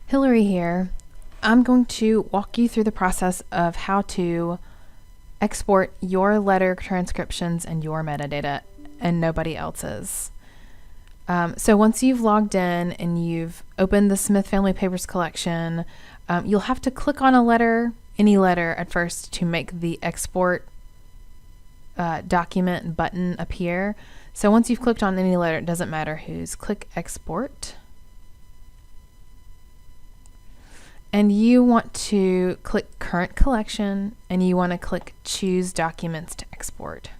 Hillary here. I'm going to walk you through the process of how to export your letter transcriptions and your metadata and nobody else's. So once you've logged in and you've opened the Smith Family Papers collection, you'll have to click on a letter, any letter at first, to make the export document button appear. So once you've clicked on any letter, it doesn't matter whose, click export. And you want to click current collection and you want to click choose documents to export.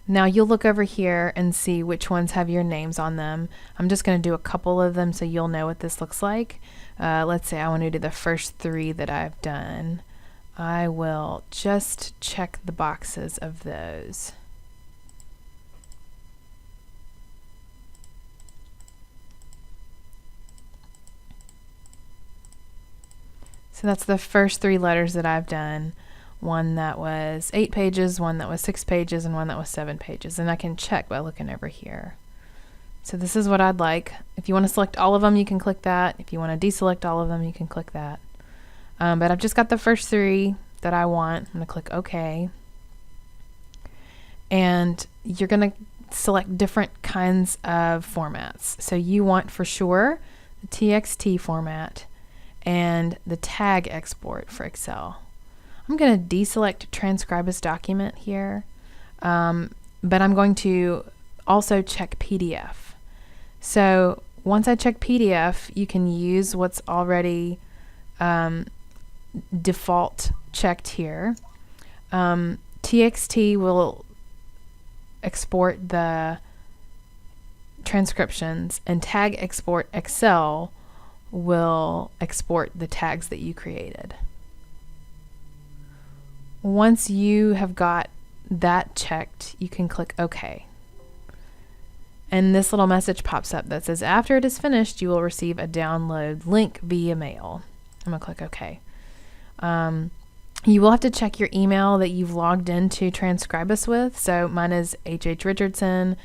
Now you'll look over here and see which ones have your names on them. I'm just going to do a couple of them so you'll know what this looks like. Let's say I want to do the first 3 that I've done. I will just check the boxes of those. So that's the first 3 letters that I've done. One that was 8 pages, one that was 6 pages, and one that was 7 pages. And I can check by looking over here. So this is what I'd like. If you want to select all of them, you can click that. If you want to deselect all of them, you can click that. But I've just got the first 3 that I want. I'm going to click OK. And you're going to select different kinds of formats. So you want for sure the TXT format and the tag export for Excel. I'm going to deselect Transkribus document here, but I'm going to also check PDF. So once I check PDF, you can use what's already default checked here. TXT will export the transcriptions, and tag export Excel will export the tags that you created. Once you have got that checked, you can click OK. And this little message pops up that says, after it is finished, you will receive a download link via mail. I'm going to click OK. You will have to check your email that you've logged into Transkribus with. So mine is HH Richardson.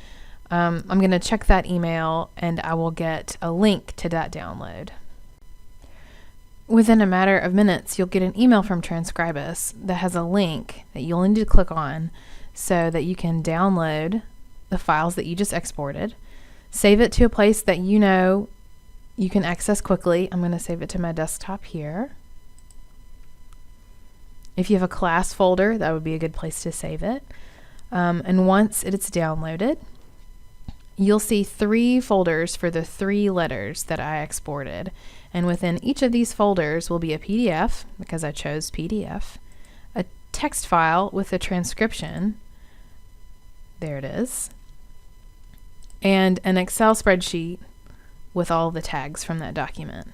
I'm going to check that email and I will get a link to that download. Within a matter of minutes, you'll get an email from Transkribus that has a link that you'll need to click on so that you can download the files that you just exported, save it to a place that you know you can access quickly. I'm going to save it to my desktop here. If you have a class folder, that would be a good place to save it. And once it's downloaded, you'll see 3 folders for the 3 letters that I exported. And within each of these folders will be a PDF, because I chose PDF, a text file with a transcription, there it is, and an Excel spreadsheet with all the tags from that document.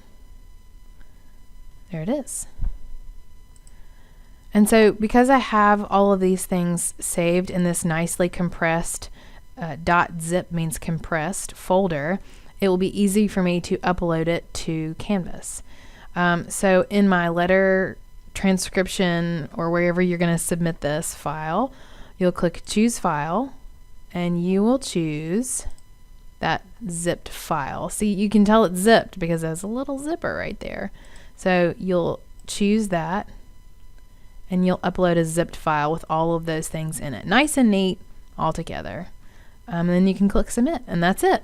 There it is. And so because I have all of these things saved in this nicely compressed .zip means compressed folder, it will be easy for me to upload it to Canvas. So in my letter transcription or wherever you're going to submit this file, you'll click choose file and you will choose that zipped file. See, you can tell it's zipped because there's a little zipper right there. So you'll choose that and you'll upload a zipped file with all of those things in it. Nice and neat all together. And then you can click submit, and that's it.